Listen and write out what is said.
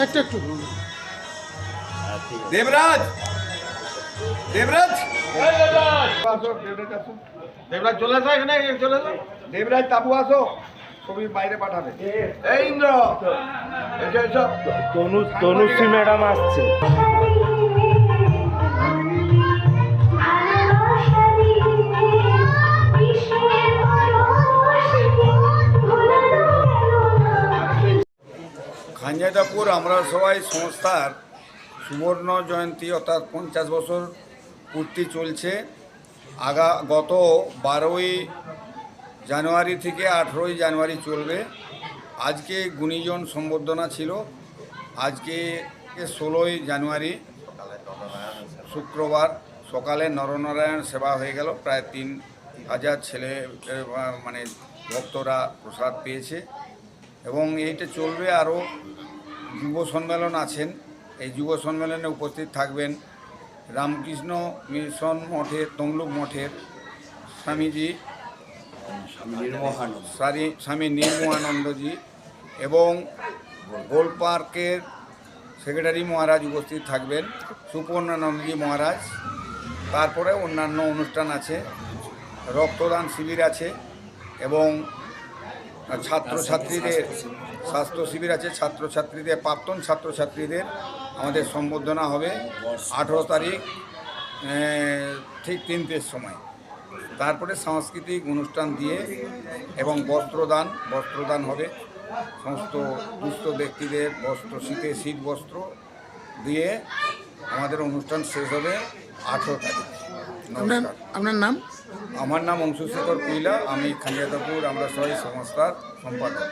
একটু একটু দেবরাজ দেবরাজ দেবরাজ চলে আসো, এখানে চলে আসো। দেবরাজ তাবু আসো, ছবি বাইরে পাঠাবে। এই ইন্দ্র এসো এসো। তনুশ্রী ম্যাডাম আসছে। খাঞ্জাদাপুর আমরা সবাই সংস্থার সুবর্ণ জয়ন্তী অর্থাৎ 50 বছর পূর্তি চলছে। গত 12ই জানুয়ারি থেকে 18ই জানুয়ারি চলবে। আজকে গুণীজন সম্বর্ধনা ছিল। আজকে 16ই জানুয়ারি শুক্রবার সকালে নরনারায়ণ সেবা হয়ে গেল। প্রায় 3000 ছেলে মানে ভক্তরা প্রসাদ পেয়েছে এবং এইটা চলবে। আরও যুব সম্মেলন আছেন, এই যুব সম্মেলনে উপস্থিত থাকবেন রামকৃষ্ণ মিশন মঠের তমলুক মঠের স্বামীজি স্বামী নির্মহানন্দজি এবং গোল পার্কের সেক্রেটারি মহারাজ উপস্থিত থাকবেন, সুপর্ণানন্দজি মহারাজ। তারপরে অন্যান্য অনুষ্ঠান আছে, রক্তদান শিবির আছে এবং ছাত্রছাত্রীদের স্বাস্থ্য শিবির আছে। ছাত্রছাত্রীদের প্রাক্তন ছাত্রছাত্রীদের আমাদের সম্বর্ধনা হবে 18 তারিখ ঠিক 3টের সময়। তারপরে সাংস্কৃতিক অনুষ্ঠান দিয়ে এবং বস্ত্রদান হবে। সমস্ত দুস্থ ব্যক্তিদের বস্ত্র, শীত বস্ত্র দিয়ে আমাদের অনুষ্ঠান শেষ হবে 18 তারিখ। নমস্কার। আপনার নাম? আমার নাম অংশুশেখর কুইলা, আমি খাঞ্জাদাপুর আমরা সবাই সংস্থার সম্পাদক।